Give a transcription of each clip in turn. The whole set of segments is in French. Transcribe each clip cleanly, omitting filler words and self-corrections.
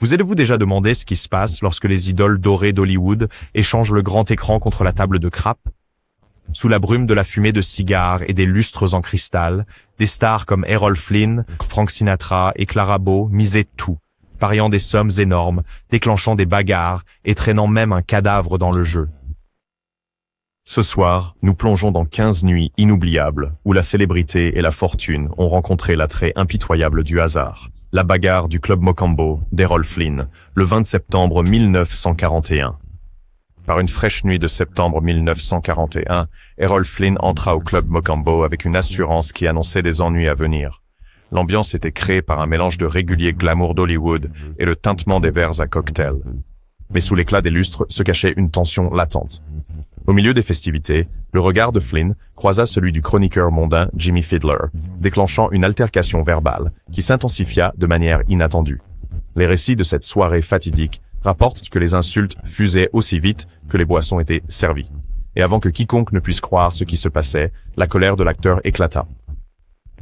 Vous êtes-vous déjà demandé ce qui se passe lorsque les idoles dorées d'Hollywood échangent le grand écran contre la table de crêpes? Sous la brume de la fumée de cigares et des lustres en cristal, des stars comme Errol Flynn, Frank Sinatra et Clara Bow misaient tout, pariant des sommes énormes, déclenchant des bagarres et traînant même un cadavre dans le jeu. Ce soir, nous plongeons dans 15 nuits inoubliables où la célébrité et la fortune ont rencontré l'attrait impitoyable du hasard. La bagarre du club Mocambo d'Errol Flynn, le 20 septembre 1941. Par une fraîche nuit de septembre 1941, Errol Flynn entra au club Mocambo avec une assurance qui annonçait des ennuis à venir. L'ambiance était créée par un mélange de régulier glamour d'Hollywood et le tintement des verres à cocktail. Mais sous l'éclat des lustres se cachait une tension latente. Au milieu des festivités, le regard de Flynn croisa celui du chroniqueur mondain Jimmy Fiddler, déclenchant une altercation verbale qui s'intensifia de manière inattendue. Les récits de cette soirée fatidique rapportent que les insultes fusaient aussi vite que les boissons étaient servies. Et avant que quiconque ne puisse croire ce qui se passait, la colère de l'acteur éclata.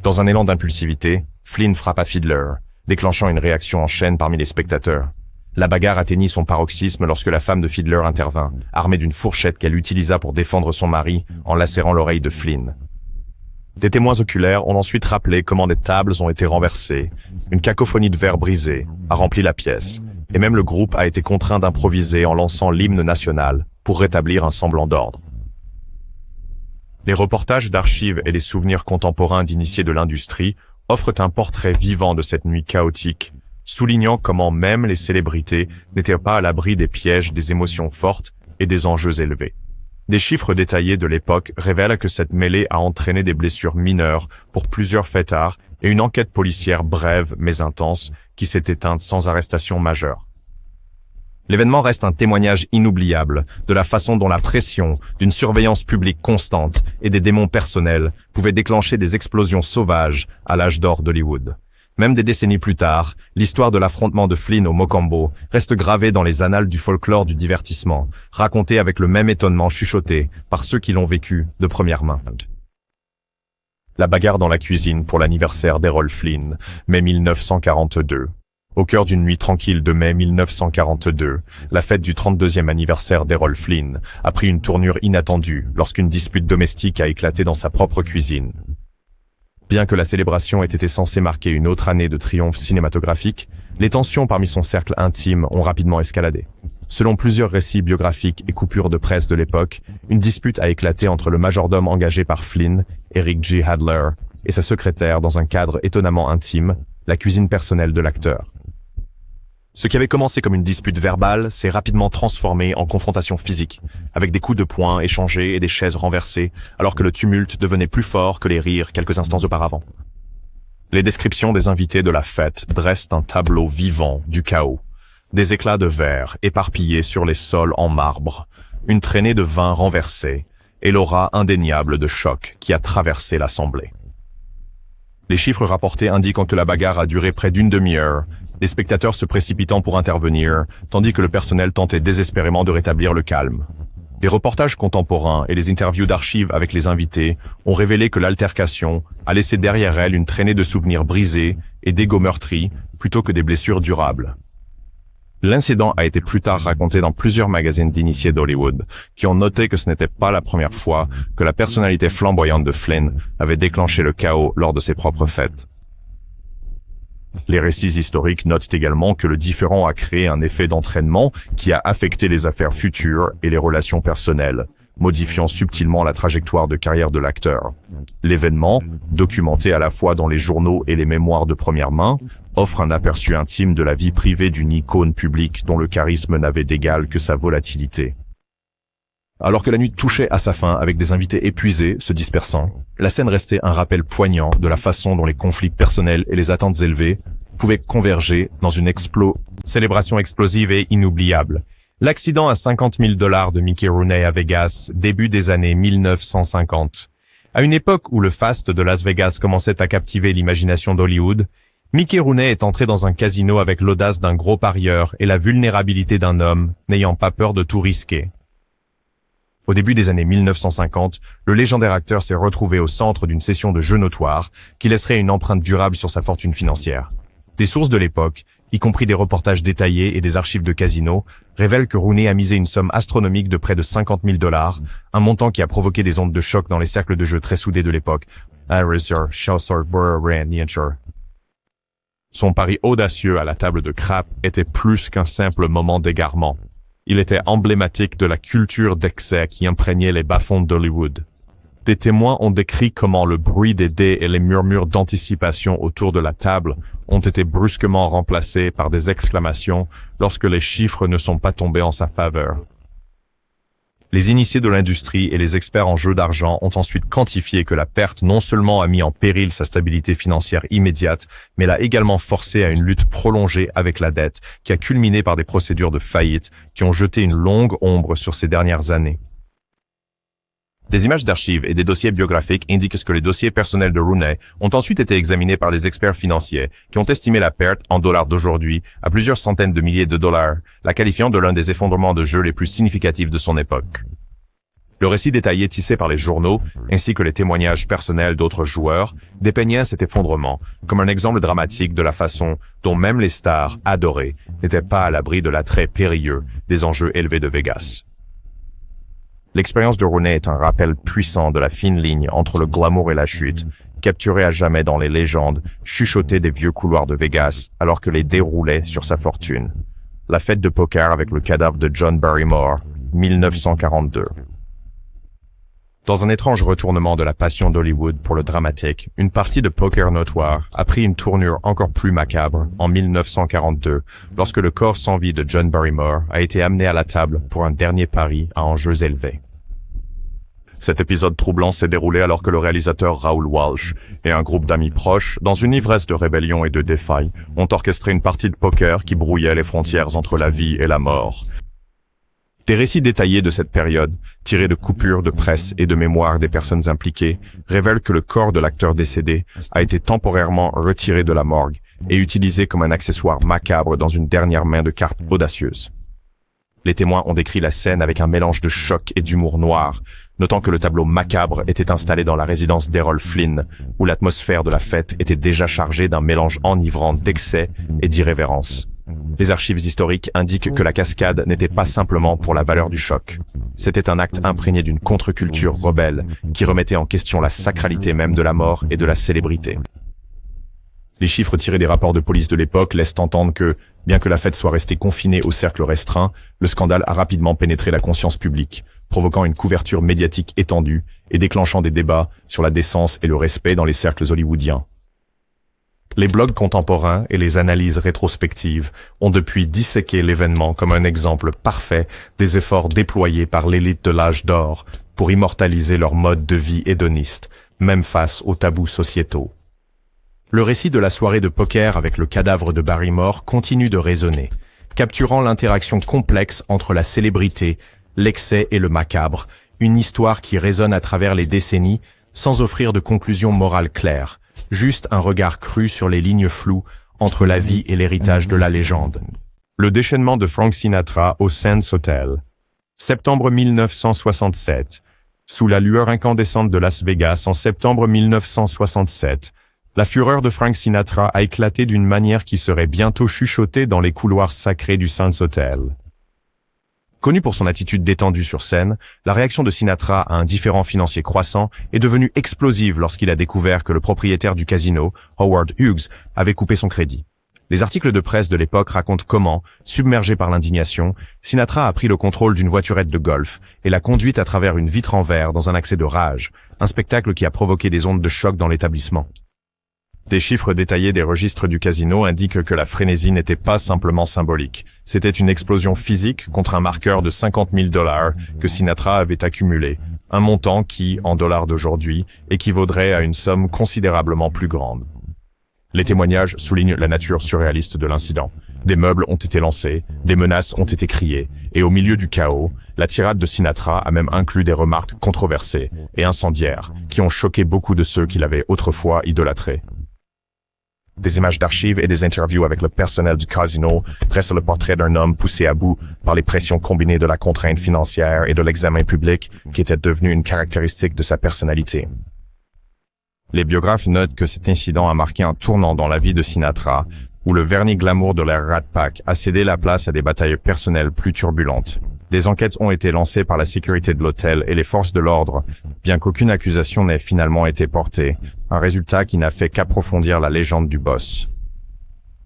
Dans un élan d'impulsivité, Flynn frappa Fiddler, déclenchant une réaction en chaîne parmi les spectateurs. La bagarre atteignit son paroxysme lorsque la femme de Fiddler intervint, armée d'une fourchette qu'elle utilisa pour défendre son mari en lacérant l'oreille de Flynn. Des témoins oculaires ont ensuite rappelé comment des tables ont été renversées, une cacophonie de verres brisés a rempli la pièce, et même le groupe a été contraint d'improviser en lançant l'hymne national pour rétablir un semblant d'ordre. Les reportages d'archives et les souvenirs contemporains d'initiés de l'industrie offrent un portrait vivant de cette nuit chaotique, soulignant comment même les célébrités n'étaient pas à l'abri des pièges des émotions fortes et des enjeux élevés. Des chiffres détaillés de l'époque révèlent que cette mêlée a entraîné des blessures mineures pour plusieurs fêtards et une enquête policière brève mais intense qui s'est éteinte sans arrestation majeure. L'événement reste un témoignage inoubliable de la façon dont la pression d'une surveillance publique constante et des démons personnels pouvaient déclencher des explosions sauvages à l'âge d'or d'Hollywood. Même des décennies plus tard, l'histoire de l'affrontement de Flynn au Mocambo reste gravée dans les annales du folklore du divertissement, racontée avec le même étonnement chuchoté par ceux qui l'ont vécu de première main. La bagarre dans la cuisine pour l'anniversaire d'Errol Flynn, mai 1942. Au cœur d'une nuit tranquille de mai 1942, la fête du 32e anniversaire d'Errol Flynn a pris une tournure inattendue lorsqu'une dispute domestique a éclaté dans sa propre cuisine. Bien que la célébration ait été censée marquer une autre année de triomphe cinématographique, les tensions parmi son cercle intime ont rapidement escaladé. Selon plusieurs récits biographiques et coupures de presse de l'époque, une dispute a éclaté entre le majordome engagé par Flynn, Eric G. Hadler, et sa secrétaire dans un cadre étonnamment intime, la cuisine personnelle de l'acteur. Ce qui avait commencé comme une dispute verbale s'est rapidement transformé en confrontation physique, avec des coups de poing échangés et des chaises renversées, alors que le tumulte devenait plus fort que les rires quelques instants auparavant. Les descriptions des invités de la fête dressent un tableau vivant du chaos. Des éclats de verre éparpillés sur les sols en marbre, une traînée de vin renversé, et l'aura indéniable de choc qui a traversé l'assemblée. Les chiffres rapportés indiquant que la bagarre a duré près d'une demi-heure, les spectateurs se précipitant pour intervenir, tandis que le personnel tentait désespérément de rétablir le calme. Les reportages contemporains et les interviews d'archives avec les invités ont révélé que l'altercation a laissé derrière elle une traînée de souvenirs brisés et d'égos meurtris, plutôt que des blessures durables. L'incident a été plus tard raconté dans plusieurs magazines d'initiés d'Hollywood, qui ont noté que ce n'était pas la première fois que la personnalité flamboyante de Flynn avait déclenché le chaos lors de ses propres fêtes. Les récits historiques notent également que le différend a créé un effet d'entraînement qui a affecté les affaires futures et les relations personnelles, modifiant subtilement la trajectoire de carrière de l'acteur. L'événement, documenté à la fois dans les journaux et les mémoires de première main, offre un aperçu intime de la vie privée d'une icône publique dont le charisme n'avait d'égal que sa volatilité. Alors que la nuit touchait à sa fin avec des invités épuisés se dispersant, la scène restait un rappel poignant de la façon dont les conflits personnels et les attentes élevées pouvaient converger dans une célébration explosive et inoubliable. L'accident à $50 000 de Mickey Rooney à Vegas, début des années 1950. À une époque où le faste de Las Vegas commençait à captiver l'imagination d'Hollywood, Mickey Rooney est entré dans un casino avec l'audace d'un gros parieur et la vulnérabilité d'un homme n'ayant pas peur de tout risquer. Au début des années 1950, le légendaire acteur s'est retrouvé au centre d'une session de jeux notoire qui laisserait une empreinte durable sur sa fortune financière. Des sources de l'époque y compris des reportages détaillés et des archives de casinos, révèlent que Rooney a misé une somme astronomique de près de 50 000 $, un montant qui a provoqué des ondes de choc dans les cercles de jeu très soudés de l'époque. Son pari audacieux à la table de craps était plus qu'un simple moment d'égarement. Il était emblématique de la culture d'excès qui imprégnait les bas-fonds d'Hollywood. Des témoins ont décrit comment le bruit des dés et les murmures d'anticipation autour de la table ont été brusquement remplacés par des exclamations lorsque les chiffres ne sont pas tombés en sa faveur. Les initiés de l'industrie et les experts en jeux d'argent ont ensuite quantifié que la perte non seulement a mis en péril sa stabilité financière immédiate, mais l'a également forcé à une lutte prolongée avec la dette qui a culminé par des procédures de faillite qui ont jeté une longue ombre sur ces dernières années. Des images d'archives et des dossiers biographiques indiquent que les dossiers personnels de Rooney ont ensuite été examinés par des experts financiers qui ont estimé la perte en dollars d'aujourd'hui à plusieurs centaines de milliers de dollars, la qualifiant de l'un des effondrements de jeu les plus significatifs de son époque. Le récit détaillé tissé par les journaux, ainsi que les témoignages personnels d'autres joueurs, dépeignaient cet effondrement comme un exemple dramatique de la façon dont même les stars adorées n'étaient pas à l'abri de l'attrait périlleux des enjeux élevés de Vegas. L'expérience de Rooney est un rappel puissant de la fine ligne entre le glamour et la chute, capturé à jamais dans les légendes, chuchotées des vieux couloirs de Vegas alors que les dés roulaient sur sa fortune. La fête de poker avec le cadavre de John Barrymore, 1942. Dans un étrange retournement de la passion d'Hollywood pour le dramatique, une partie de poker notoire a pris une tournure encore plus macabre en 1942, lorsque le corps sans vie de John Barrymore a été amené à la table pour un dernier pari à enjeux élevés. Cet épisode troublant s'est déroulé alors que le réalisateur Raoul Walsh et un groupe d'amis proches, dans une ivresse de rébellion et de défailles, ont orchestré une partie de poker qui brouillait les frontières entre la vie et la mort. Des récits détaillés de cette période, tirés de coupures de presse et de mémoires des personnes impliquées, révèlent que le corps de l'acteur décédé a été temporairement retiré de la morgue et utilisé comme un accessoire macabre dans une dernière main de cartes audacieuse. Les témoins ont décrit la scène avec un mélange de choc et d'humour noir, notant que le tableau macabre était installé dans la résidence d'Errol Flynn, où l'atmosphère de la fête était déjà chargée d'un mélange enivrant d'excès et d'irrévérence. Les archives historiques indiquent que la cascade n'était pas simplement pour la valeur du choc. C'était un acte imprégné d'une contre-culture rebelle qui remettait en question la sacralité même de la mort et de la célébrité. Les chiffres tirés des rapports de police de l'époque laissent entendre que, bien que la fête soit restée confinée au cercle restreint, le scandale a rapidement pénétré la conscience publique, provoquant une couverture médiatique étendue et déclenchant des débats sur la décence et le respect dans les cercles hollywoodiens. Les blogs contemporains et les analyses rétrospectives ont depuis disséqué l'événement comme un exemple parfait des efforts déployés par l'élite de l'âge d'or pour immortaliser leur mode de vie hédoniste, même face aux tabous sociétaux. Le récit de la soirée de poker avec le cadavre de Barrymore continue de résonner, capturant l'interaction complexe entre la célébrité, l'excès et le macabre, une histoire qui résonne à travers les décennies sans offrir de conclusion morale claire, juste un regard cru sur les lignes floues entre la vie et l'héritage de la légende. Le déchaînement de Frank Sinatra au Sands Hotel. Septembre 1967. Sous la lueur incandescente de Las Vegas en septembre 1967, la fureur de Frank Sinatra a éclaté d'une manière qui serait bientôt chuchotée dans les couloirs sacrés du Sands Hotel. Connu pour son attitude détendue sur scène, la réaction de Sinatra à un différend financier croissant est devenue explosive lorsqu'il a découvert que le propriétaire du casino, Howard Hughes, avait coupé son crédit. Les articles de presse de l'époque racontent comment, submergé par l'indignation, Sinatra a pris le contrôle d'une voiturette de golf et l'a conduite à travers une vitre en verre dans un accès de rage, un spectacle qui a provoqué des ondes de choc dans l'établissement. Des chiffres détaillés des registres du casino indiquent que la frénésie n'était pas simplement symbolique. C'était une explosion physique contre un marqueur de 50 000 $ que Sinatra avait accumulé, un montant qui, en dollars d'aujourd'hui, équivaudrait à une somme considérablement plus grande. Les témoignages soulignent la nature surréaliste de l'incident. Des meubles ont été lancés, des menaces ont été criées, et au milieu du chaos, la tirade de Sinatra a même inclus des remarques controversées et incendiaires qui ont choqué beaucoup de ceux qui l'avaient autrefois idolâtré. Des images d'archives et des interviews avec le personnel du casino dressent le portrait d'un homme poussé à bout par les pressions combinées de la contrainte financière et de l'examen public qui était devenu une caractéristique de sa personnalité. Les biographes notent que cet incident a marqué un tournant dans la vie de Sinatra, où le vernis glamour de la Rat Pack a cédé la place à des batailles personnelles plus turbulentes. Des enquêtes ont été lancées par la sécurité de l'hôtel et les forces de l'ordre, bien qu'aucune accusation n'ait finalement été portée, un résultat qui n'a fait qu'approfondir la légende du boss.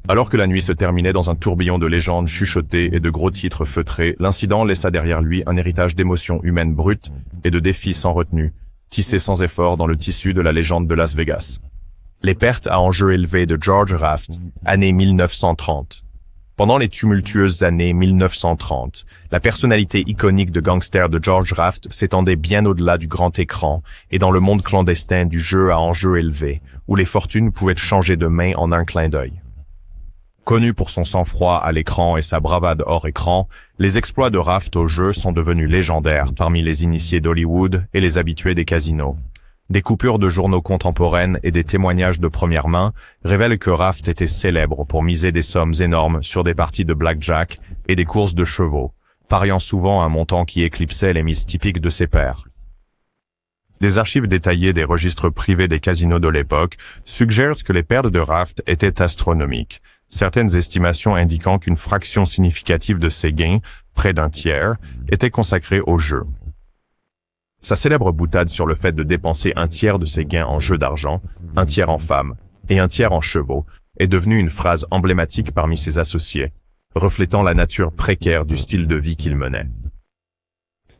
Alors que la nuit se terminait dans un tourbillon de légendes chuchotées et de gros titres feutrés, l'incident laissa derrière lui un héritage d'émotions humaines brutes et de défis sans retenue, tissés sans effort dans le tissu de la légende de Las Vegas. Les pertes à enjeu élevés de George Raft, année 1930. Pendant les tumultueuses années 1930, la personnalité iconique de gangster de George Raft s'étendait bien au-delà du grand écran et dans le monde clandestin du jeu à enjeu élevé, où les fortunes pouvaient changer de main en un clin d'œil. Connu pour son sang-froid à l'écran et sa bravade hors écran, les exploits de Raft au jeu sont devenus légendaires parmi les initiés d'Hollywood et les habitués des casinos. Des coupures de journaux contemporaines et des témoignages de première main révèlent que Raft était célèbre pour miser des sommes énormes sur des parties de blackjack et des courses de chevaux, pariant souvent un montant qui éclipsait les mises typiques de ses pairs. Des archives détaillées des registres privés des casinos de l'époque suggèrent que les pertes de Raft étaient astronomiques, certaines estimations indiquant qu'une fraction significative de ses gains, près d'un tiers, était consacrée au jeu. Sa célèbre boutade sur le fait de dépenser un tiers de ses gains en jeux d'argent, un tiers en femmes et un tiers en chevaux est devenue une phrase emblématique parmi ses associés, reflétant la nature précaire du style de vie qu'il menait.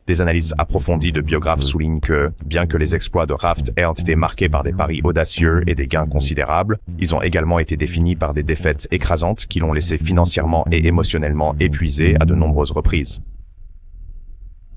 Des analyses approfondies de biographes soulignent que, bien que les exploits de Raft aient été marqués par des paris audacieux et des gains considérables, ils ont également été définis par des défaites écrasantes qui l'ont laissé financièrement et émotionnellement épuisé à de nombreuses reprises.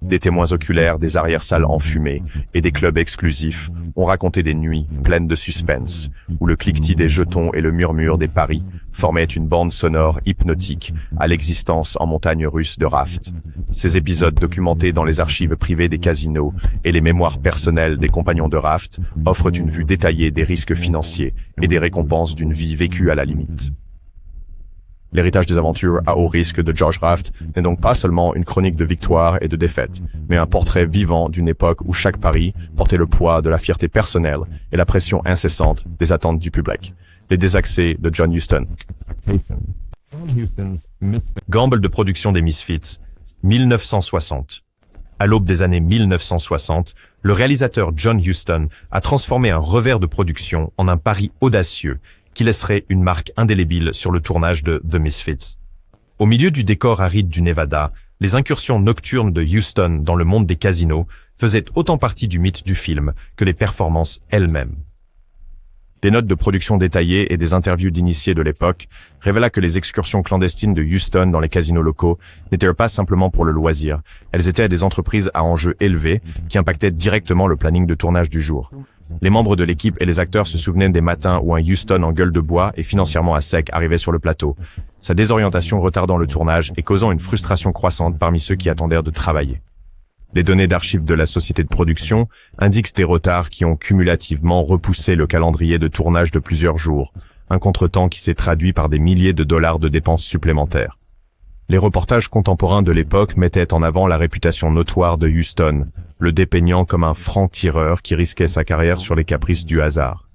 Des témoins oculaires des arrière-salles enfumées et des clubs exclusifs ont raconté des nuits pleines de suspense, où le cliquetis des jetons et le murmure des paris formaient une bande sonore hypnotique à l'existence en montagne russe de Raft. Ces épisodes documentés dans les archives privées des casinos et les mémoires personnelles des compagnons de Raft offrent une vue détaillée des risques financiers et des récompenses d'une vie vécue à la limite. L'héritage des aventures à haut risque de George Raft n'est donc pas seulement une chronique de victoires et de défaites, mais un portrait vivant d'une époque où chaque pari portait le poids de la fierté personnelle et la pression incessante des attentes du public. Les désaxés de John Huston. Gamble de production des Misfits, 1960. À l'aube des années 1960, le réalisateur John Huston a transformé un revers de production en un pari audacieux qui laisserait une marque indélébile sur le tournage de The Misfits. Au milieu du décor aride du Nevada, les incursions nocturnes de Huston dans le monde des casinos faisaient autant partie du mythe du film que les performances elles-mêmes. Des notes de production détaillées et des interviews d'initiés de l'époque révéla que les excursions clandestines de Huston dans les casinos locaux n'étaient pas simplement pour le loisir, elles étaient des entreprises à enjeux élevés qui impactaient directement le planning de tournage du jour. Les membres de l'équipe et les acteurs se souvenaient des matins où un Huston en gueule de bois et financièrement à sec arrivait sur le plateau, sa désorientation retardant le tournage et causant une frustration croissante parmi ceux qui attendèrent de travailler. Les données d'archives de la société de production indiquent des retards qui ont cumulativement repoussé le calendrier de tournage de plusieurs jours, un contretemps qui s'est traduit par des milliers de dollars de dépenses supplémentaires. Les reportages contemporains de l'époque mettaient en avant la réputation notoire de Huston, le dépeignant comme un franc-tireur qui risquait sa carrière sur les caprices du hasard.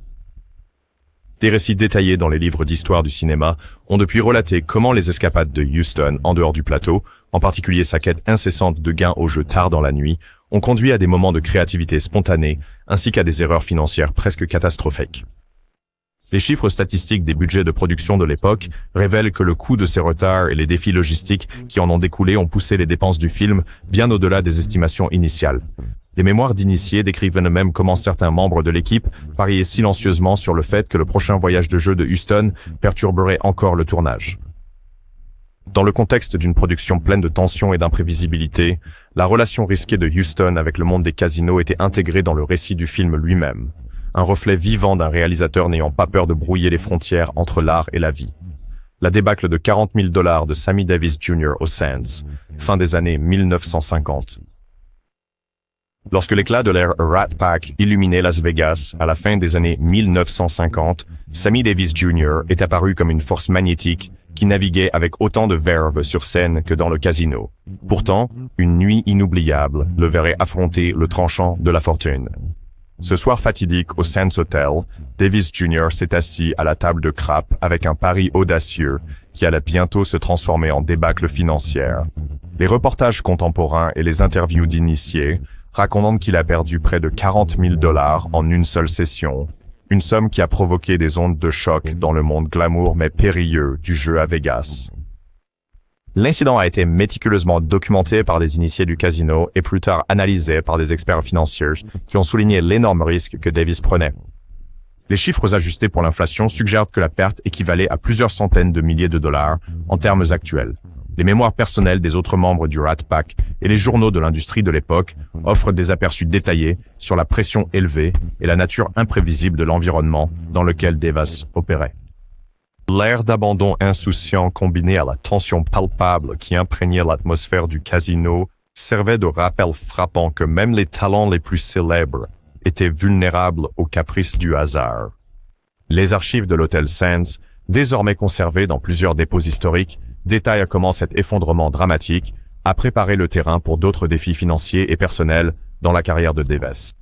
Des récits détaillés dans les livres d'histoire du cinéma ont depuis relaté comment les escapades de Huston en dehors du plateau, en particulier sa quête incessante de gains au jeu tard dans la nuit, ont conduit à des moments de créativité spontanée ainsi qu'à des erreurs financières presque catastrophiques. Les chiffres statistiques des budgets de production de l'époque révèlent que le coût de ces retards et les défis logistiques qui en ont découlé ont poussé les dépenses du film bien au-delà des estimations initiales. Les mémoires d'initiés décrivent même comment certains membres de l'équipe pariaient silencieusement sur le fait que le prochain voyage de jeu de Huston perturberait encore le tournage. Dans le contexte d'une production pleine de tensions et d'imprévisibilité, la relation risquée de Huston avec le monde des casinos était intégrée dans le récit du film lui-même, un reflet vivant d'un réalisateur n'ayant pas peur de brouiller les frontières entre l'art et la vie. La débâcle de $40 000 de Sammy Davis Jr. aux Sands, fin des années 1950. Lorsque l'éclat de l'ère Rat Pack illuminait Las Vegas à la fin des années 1950, Sammy Davis Jr. est apparu comme une force magnétique qui naviguait avec autant de verve sur scène que dans le casino. Pourtant, une nuit inoubliable le verrait affronter le tranchant de la fortune. Ce soir fatidique au Sands Hotel, Davis Jr. s'est assis à la table de craps avec un pari audacieux qui allait bientôt se transformer en débâcle financière. Les reportages contemporains et les interviews d'initiés racontent qu'il a perdu près de 40 000 $ en une seule session, une somme qui a provoqué des ondes de choc dans le monde glamour mais périlleux du jeu à Vegas. L'incident a été méticuleusement documenté par des initiés du casino et plus tard analysé par des experts financiers qui ont souligné l'énorme risque que Davis prenait. Les chiffres ajustés pour l'inflation suggèrent que la perte équivalait à plusieurs centaines de milliers de dollars en termes actuels. Les mémoires personnelles des autres membres du Rat Pack et les journaux de l'industrie de l'époque offrent des aperçus détaillés sur la pression élevée et la nature imprévisible de l'environnement dans lequel Davis opérait. L'air d'abandon insouciant combiné à la tension palpable qui imprégnait l'atmosphère du casino servait de rappel frappant que même les talents les plus célèbres étaient vulnérables aux caprices du hasard. Les archives de l'hôtel Sands, désormais conservées dans plusieurs dépôts historiques, détaillent comment cet effondrement dramatique a préparé le terrain pour d'autres défis financiers et personnels dans la carrière de Davis.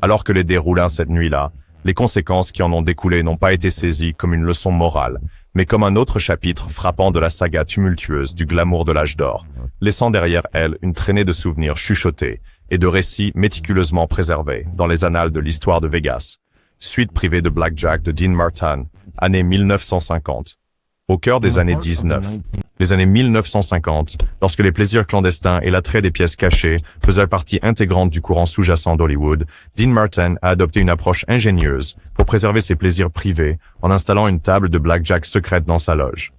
Alors que les dés roulèrent cette nuit-là, les conséquences qui en ont découlé n'ont pas été saisies comme une leçon morale, mais comme un autre chapitre frappant de la saga tumultueuse du glamour de l'âge d'or, laissant derrière elle une traînée de souvenirs chuchotés et de récits méticuleusement préservés dans les annales de l'histoire de Vegas. Suite privée de Blackjack de Dean Martin, année 1950. Au cœur des années 19. Les années 1950, lorsque les plaisirs clandestins et l'attrait des pièces cachées faisaient partie intégrante du courant sous-jacent d'Hollywood, Dean Martin a adopté une approche ingénieuse pour préserver ses plaisirs privés en installant une table de blackjack secrète dans sa loge.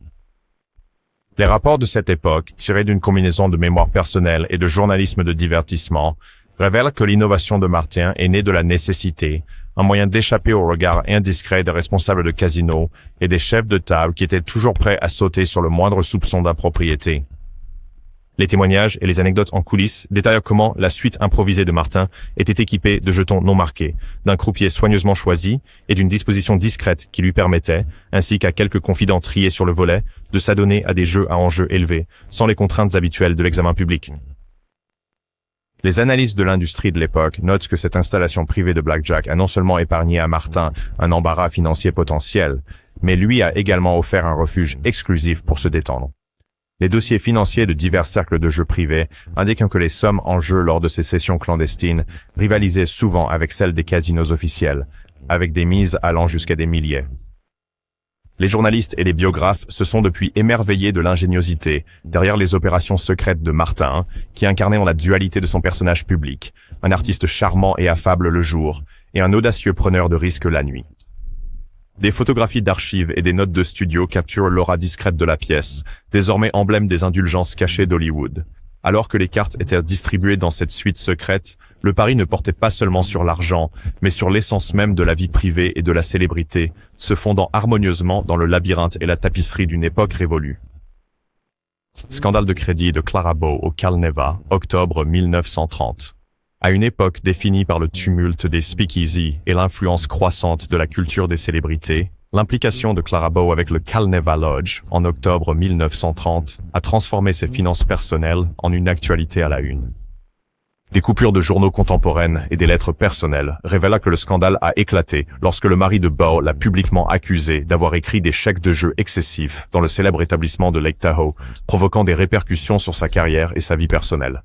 Les rapports de cette époque, tirés d'une combinaison de mémoire personnelle et de journalisme de divertissement, révèlent que l'innovation de Martin est née de la nécessité, un moyen d'échapper au regard indiscret des responsables de casino et des chefs de table qui étaient toujours prêts à sauter sur le moindre soupçon d'impropriété. Les témoignages et les anecdotes en coulisses détaillent comment la suite improvisée de Martin était équipée de jetons non marqués, d'un croupier soigneusement choisi et d'une disposition discrète qui lui permettait, ainsi qu'à quelques confidents triés sur le volet, de s'adonner à des jeux à enjeux élevés, sans les contraintes habituelles de l'examen public. Les analystes de l'industrie de l'époque notent que cette installation privée de blackjack a non seulement épargné à Martin un embarras financier potentiel, mais lui a également offert un refuge exclusif pour se détendre. Les dossiers financiers de divers cercles de jeux privés indiquent que les sommes en jeu lors de ces sessions clandestines rivalisaient souvent avec celles des casinos officiels, avec des mises allant jusqu'à des milliers. Les journalistes et les biographes se sont depuis émerveillés de l'ingéniosité derrière les opérations secrètes de Martin, qui incarnait la dualité de son personnage public, un artiste charmant et affable le jour, et un audacieux preneur de risques la nuit. Des photographies d'archives et des notes de studio capturent l'aura discrète de la pièce, désormais emblème des indulgences cachées d'Hollywood. Alors que les cartes étaient distribuées dans cette suite secrète, le pari ne portait pas seulement sur l'argent, mais sur l'essence même de la vie privée et de la célébrité, se fondant harmonieusement dans le labyrinthe et la tapisserie d'une époque révolue. Scandale de crédit de Clara Bow au Cal Neva, octobre 1930. À une époque définie par le tumulte des speakeasy et l'influence croissante de la culture des célébrités, l'implication de Clara Bow avec le Cal Neva Lodge, en octobre 1930, a transformé ses finances personnelles en une actualité à la une. Des coupures de journaux contemporaines et des lettres personnelles révèlent que le scandale a éclaté lorsque le mari de Bow l'a publiquement accusé d'avoir écrit des chèques de jeu excessifs dans le célèbre établissement de Lake Tahoe, provoquant des répercussions sur sa carrière et sa vie personnelle.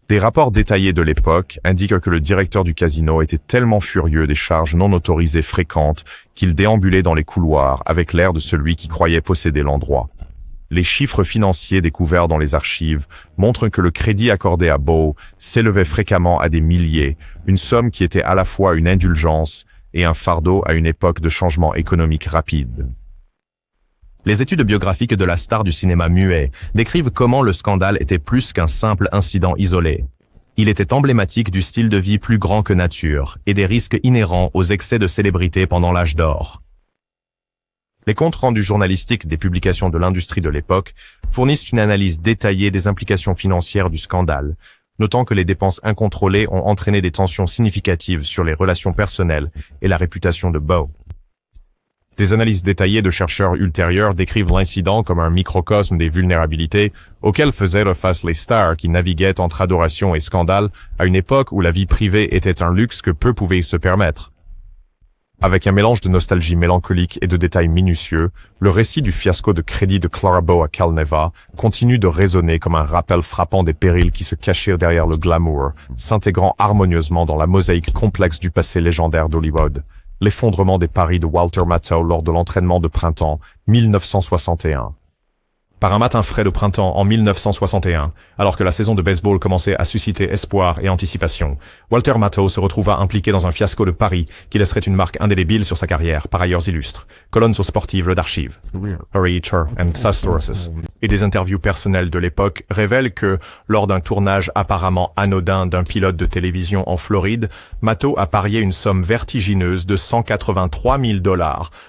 Des rapports détaillés de l'époque indiquent que le directeur du casino était tellement furieux des charges non autorisées fréquentes qu'il déambulait dans les couloirs avec l'air de celui qui croyait posséder l'endroit. Les chiffres financiers découverts dans les archives montrent que le crédit accordé à Bow s'élevait fréquemment à des milliers, une somme qui était à la fois une indulgence et un fardeau à une époque de changement économique rapide. Les études biographiques de la star du cinéma muet décrivent comment le scandale était plus qu'un simple incident isolé. Il était emblématique du style de vie plus grand que nature et des risques inhérents aux excès de célébrité pendant l'âge d'or. Les comptes rendus journalistiques des publications de l'industrie de l'époque fournissent une analyse détaillée des implications financières du scandale, notant que les dépenses incontrôlées ont entraîné des tensions significatives sur les relations personnelles et la réputation de Bow. Des analyses détaillées de chercheurs ultérieurs décrivent l'incident comme un microcosme des vulnérabilités auxquelles faisaient face les stars qui naviguaient entre adoration et scandale à une époque où la vie privée était un luxe que peu pouvaient se permettre. Avec un mélange de nostalgie mélancolique et de détails minutieux, le récit du fiasco de crédit de Clara Bow à Calneva continue de résonner comme un rappel frappant des périls qui se cachaient derrière le glamour, s'intégrant harmonieusement dans la mosaïque complexe du passé légendaire d'Hollywood. L'effondrement des paris de Walter Matthau lors de l'entraînement de printemps 1961. Par un matin frais de printemps en 1961, alors que la saison de baseball commençait à susciter espoir et anticipation, Walter Matthau se retrouva impliqué dans un fiasco de paris qui laisserait une marque indélébile sur sa carrière, par ailleurs illustre. Colonnes sportives d'archives, Hurriture and Sastrosis, et des interviews personnelles de l'époque révèlent que, lors d'un tournage apparemment anodin d'un pilote de télévision en Floride, Matthau a parié une somme vertigineuse de $183 000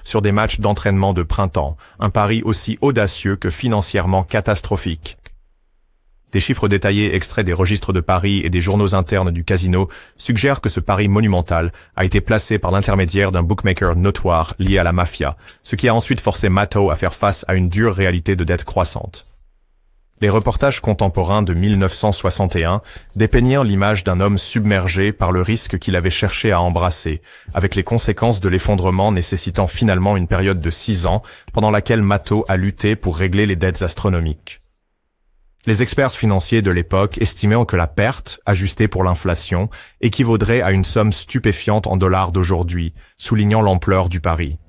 sur des matchs d'entraînement de printemps, un pari aussi audacieux que financièrement catastrophique. Des chiffres détaillés extraits des registres de paris et des journaux internes du casino suggèrent que ce pari monumental a été placé par l'intermédiaire d'un bookmaker notoire lié à la mafia, ce qui a ensuite forcé Matthau à faire face à une dure réalité de dette croissante. Les reportages contemporains de 1961 dépeignirent l'image d'un homme submergé par le risque qu'il avait cherché à embrasser, avec les conséquences de l'effondrement nécessitant finalement une période de 6 ans, pendant laquelle Matthau a lutté pour régler les dettes astronomiques. Les experts financiers de l'époque estimaient que la perte, ajustée pour l'inflation, équivaudrait à une somme stupéfiante en dollars d'aujourd'hui, soulignant l'ampleur du pari.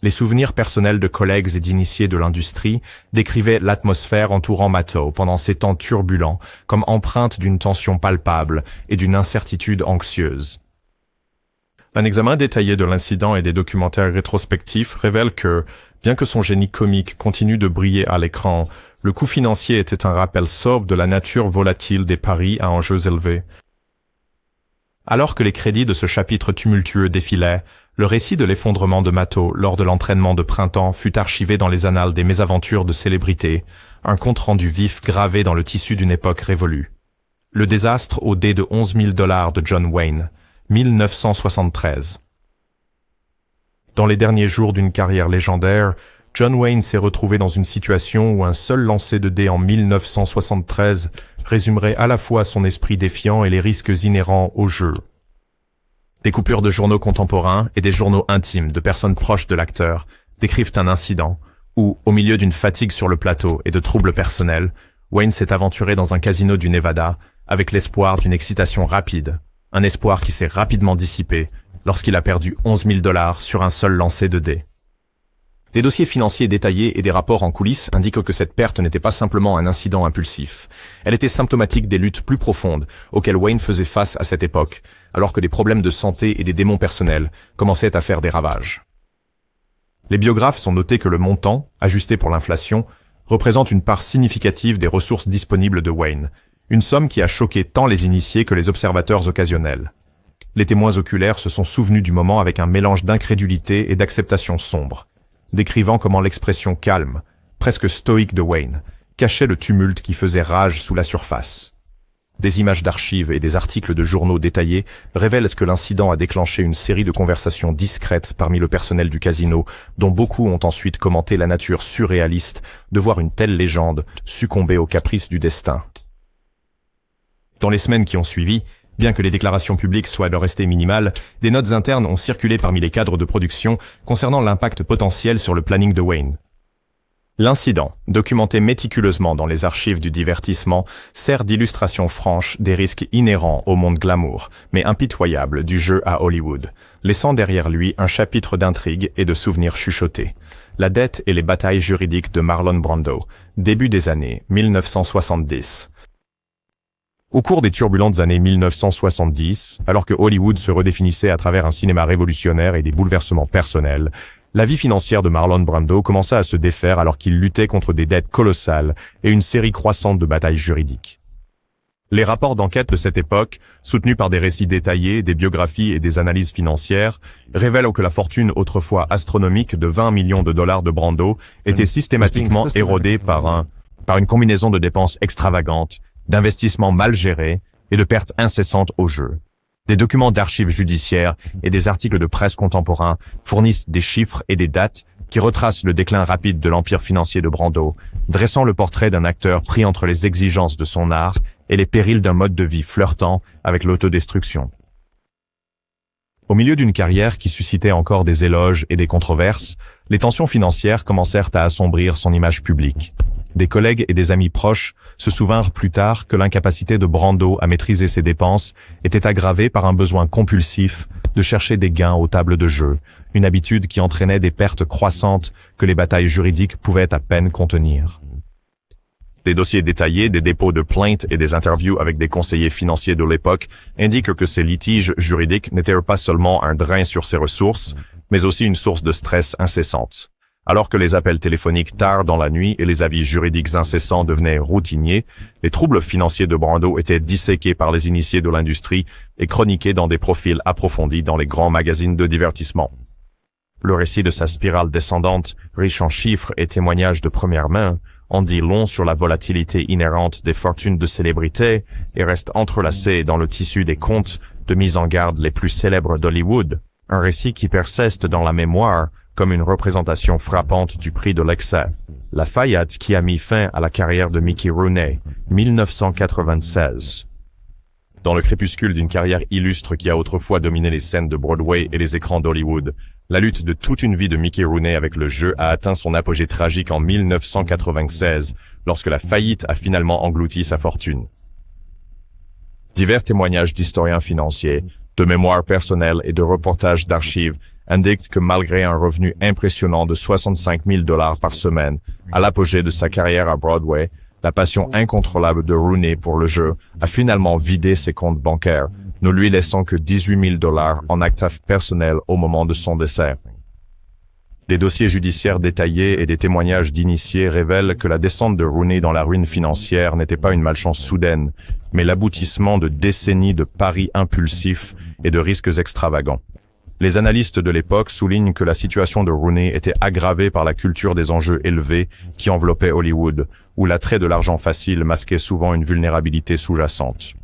Les souvenirs personnels de collègues et d'initiés de l'industrie décrivaient l'atmosphère entourant Matthau pendant ces temps turbulents comme empreinte d'une tension palpable et d'une incertitude anxieuse. Un examen détaillé de l'incident et des documentaires rétrospectifs révèle que, bien que son génie comique continue de briller à l'écran, le coût financier était un rappel sobre de la nature volatile des paris à enjeux élevés. Alors que les crédits de ce chapitre tumultueux défilaient, le récit de l'effondrement de Matthau lors de l'entraînement de printemps fut archivé dans les annales des mésaventures de célébrités, un compte-rendu vif gravé dans le tissu d'une époque révolue. Le désastre au dé de $11 000 de John Wayne, 1973. Dans les derniers jours d'une carrière légendaire, John Wayne s'est retrouvé dans une situation où un seul lancer de dés en 1973 résumerait à la fois son esprit défiant et les risques inhérents au jeu. Des coupures de journaux contemporains et des journaux intimes de personnes proches de l'acteur décrivent un incident où, au milieu d'une fatigue sur le plateau et de troubles personnels, Wayne s'est aventuré dans un casino du Nevada avec l'espoir d'une excitation rapide, un espoir qui s'est rapidement dissipé lorsqu'il a perdu $11 000 sur un seul lancer de dés. Des dossiers financiers détaillés et des rapports en coulisses indiquent que cette perte n'était pas simplement un incident impulsif. Elle était symptomatique des luttes plus profondes auxquelles Wayne faisait face à cette époque, alors que des problèmes de santé et des démons personnels commençaient à faire des ravages. Les biographes ont noté que le montant, ajusté pour l'inflation, représente une part significative des ressources disponibles de Wayne, une somme qui a choqué tant les initiés que les observateurs occasionnels. Les témoins oculaires se sont souvenus du moment avec un mélange d'incrédulité et d'acceptation sombre, décrivant comment l'expression calme, presque stoïque de Wayne, cachait le tumulte qui faisait rage sous la surface. Des images d'archives et des articles de journaux détaillés révèlent que l'incident a déclenché une série de conversations discrètes parmi le personnel du casino, dont beaucoup ont ensuite commenté la nature surréaliste de voir une telle légende succomber aux caprices du destin. Dans les semaines qui ont suivi, bien que les déclarations publiques soient restées minimales, des notes internes ont circulé parmi les cadres de production concernant l'impact potentiel sur le planning de Wayne. L'incident, documenté méticuleusement dans les archives du divertissement, sert d'illustration franche des risques inhérents au monde glamour, mais impitoyable du jeu à Hollywood, laissant derrière lui un chapitre d'intrigue et de souvenirs chuchotés. La dette et les batailles juridiques de Marlon Brando, début des années 1970. Au cours des turbulentes années 1970, alors que Hollywood se redéfinissait à travers un cinéma révolutionnaire et des bouleversements personnels, la vie financière de Marlon Brando commença à se défaire alors qu'il luttait contre des dettes colossales et une série croissante de batailles juridiques. Les rapports d'enquête de cette époque, soutenus par des récits détaillés, des biographies et des analyses financières, révèlent que la fortune autrefois astronomique de $20 millions de Brando était systématiquement érodée par une combinaison de dépenses extravagantes, d'investissements mal gérés et de pertes incessantes au jeu. Des documents d'archives judiciaires et des articles de presse contemporains fournissent des chiffres et des dates qui retracent le déclin rapide de l'empire financier de Brando, dressant le portrait d'un acteur pris entre les exigences de son art et les périls d'un mode de vie flirtant avec l'autodestruction. Au milieu d'une carrière qui suscitait encore des éloges et des controverses, les tensions financières commencèrent à assombrir son image publique. Des collègues et des amis proches se souvinrent plus tard que l'incapacité de Brando à maîtriser ses dépenses était aggravée par un besoin compulsif de chercher des gains aux tables de jeu, une habitude qui entraînait des pertes croissantes que les batailles juridiques pouvaient à peine contenir. Des dossiers détaillés, des dépôts de plaintes et des interviews avec des conseillers financiers de l'époque indiquent que ces litiges juridiques n'étaient pas seulement un drain sur ses ressources, mais aussi une source de stress incessante. Alors que les appels téléphoniques tard dans la nuit et les avis juridiques incessants devenaient routiniers, les troubles financiers de Brando étaient disséqués par les initiés de l'industrie et chroniqués dans des profils approfondis dans les grands magazines de divertissement. Le récit de sa spirale descendante, riche en chiffres et témoignages de première main, en dit long sur la volatilité inhérente des fortunes de célébrités et reste entrelacé dans le tissu des contes de mise en garde les plus célèbres d'Hollywood, un récit qui persiste dans la mémoire comme une représentation frappante du prix de l'excès. La faillite qui a mis fin à la carrière de Mickey Rooney, 1996. Dans le crépuscule d'une carrière illustre qui a autrefois dominé les scènes de Broadway et les écrans d'Hollywood, la lutte de toute une vie de Mickey Rooney avec le jeu a atteint son apogée tragique en 1996, lorsque la faillite a finalement englouti sa fortune. Divers témoignages d'historiens financiers, de mémoires personnelles et de reportages d'archives indiquent que malgré un revenu impressionnant de 65 000 $ par semaine, à l'apogée de sa carrière à Broadway, la passion incontrôlable de Rooney pour le jeu a finalement vidé ses comptes bancaires, ne lui laissant que 18 000 $ en actifs personnels au moment de son décès. Des dossiers judiciaires détaillés et des témoignages d'initiés révèlent que la descente de Rooney dans la ruine financière n'était pas une malchance soudaine, mais l'aboutissement de décennies de paris impulsifs et de risques extravagants. Les analystes de l'époque soulignent que la situation de Rooney était aggravée par la culture des enjeux élevés qui enveloppait Hollywood, où l'attrait de l'argent facile masquait souvent une vulnérabilité sous-jacente.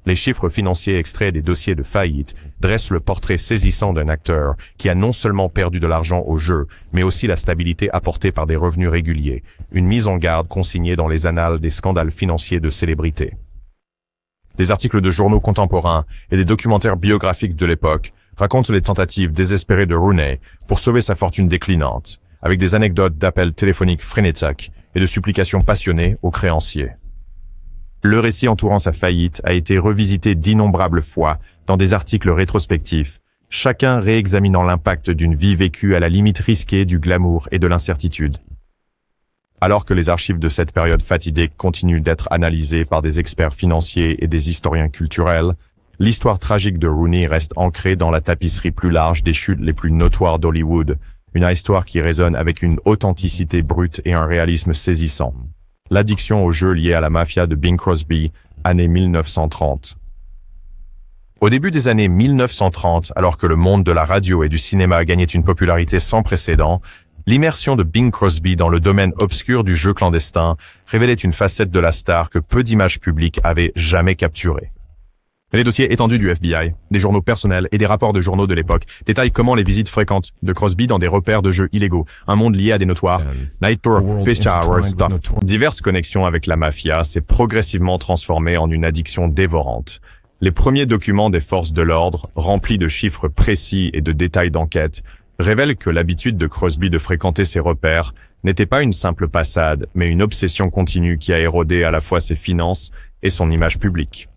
Les chiffres financiers extraits des dossiers de faillite dressent le portrait saisissant d'un acteur qui a non seulement perdu de l'argent au jeu, mais aussi la stabilité apportée par des revenus réguliers, une mise en garde consignée dans les annales des scandales financiers de célébrités. Des articles de journaux contemporains et des documentaires biographiques de l'époque racontent les tentatives désespérées de Rooney pour sauver sa fortune déclinante, avec des anecdotes d'appels téléphoniques frénétiques et de supplications passionnées aux créanciers. Le récit entourant sa faillite a été revisité d'innombrables fois dans des articles rétrospectifs, chacun réexaminant l'impact d'une vie vécue à la limite risquée du glamour et de l'incertitude. Alors que les archives de cette période fatidique continuent d'être analysées par des experts financiers et des historiens culturels, l'histoire tragique de Rooney reste ancrée dans la tapisserie plus large des chutes les plus notoires d'Hollywood, une histoire qui résonne avec une authenticité brute et un réalisme saisissant. L'addiction aux jeux liée à la mafia de Bing Crosby, année 1930. Au début des années 1930, alors que le monde de la radio et du cinéma gagnait une popularité sans précédent, l'immersion de Bing Crosby dans le domaine obscur du jeu clandestin révélait une facette de la star que peu d'images publiques avaient jamais capturée. Les dossiers étendus du FBI, des journaux personnels et des rapports de journaux de l'époque détaillent comment les visites fréquentes de Crosby dans des repères de jeux illégaux, un monde lié à des notoires, Night Tour, Picture Hours, diverses connexions avec la mafia s'est progressivement transformé en une addiction dévorante. Les premiers documents des forces de l'ordre, remplis de chiffres précis et de détails d'enquête, révèlent que l'habitude de Crosby de fréquenter ces repères n'était pas une simple passade, mais une obsession continue qui a érodé à la fois ses finances et son image publique.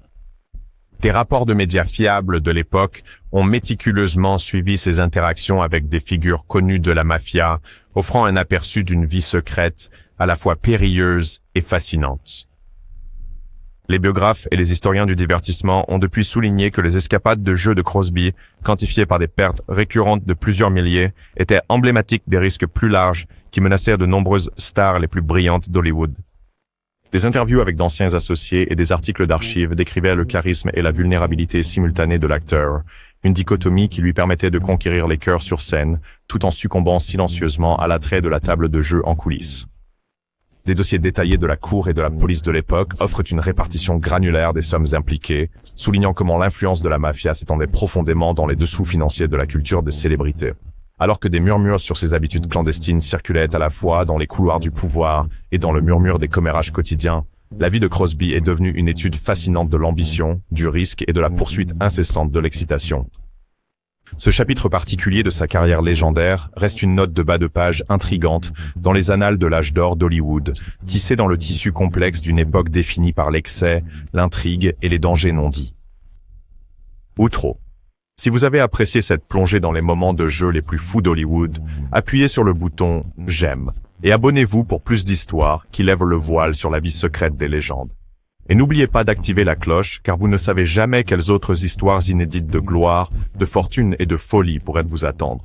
Des rapports de médias fiables de l'époque ont méticuleusement suivi ses interactions avec des figures connues de la mafia, offrant un aperçu d'une vie secrète, à la fois périlleuse et fascinante. Les biographes et les historiens du divertissement ont depuis souligné que les escapades de jeux de Crosby, quantifiées par des pertes récurrentes de plusieurs milliers, étaient emblématiques des risques plus larges qui menacèrent de nombreuses stars les plus brillantes d'Hollywood. Des interviews avec d'anciens associés et des articles d'archives décrivaient le charisme et la vulnérabilité simultanée de l'acteur, une dichotomie qui lui permettait de conquérir les cœurs sur scène, tout en succombant silencieusement à l'attrait de la table de jeu en coulisses. Des dossiers détaillés de la cour et de la police de l'époque offrent une répartition granulaire des sommes impliquées, soulignant comment l'influence de la mafia s'étendait profondément dans les dessous financiers de la culture des célébrités. Alors que des murmures sur ses habitudes clandestines circulaient à la fois dans les couloirs du pouvoir et dans le murmure des commérages quotidiens, la vie de Crosby est devenue une étude fascinante de l'ambition, du risque et de la poursuite incessante de l'excitation. Ce chapitre particulier de sa carrière légendaire reste une note de bas de page intrigante dans les annales de l'âge d'or d'Hollywood, tissée dans le tissu complexe d'une époque définie par l'excès, l'intrigue et les dangers non dits. Outro. Si vous avez apprécié cette plongée dans les moments de jeu les plus fous d'Hollywood, appuyez sur le bouton « J'aime » et abonnez-vous pour plus d'histoires qui lèvent le voile sur la vie secrète des légendes. Et n'oubliez pas d'activer la cloche, car vous ne savez jamais quelles autres histoires inédites de gloire, de fortune et de folie pourraient vous attendre.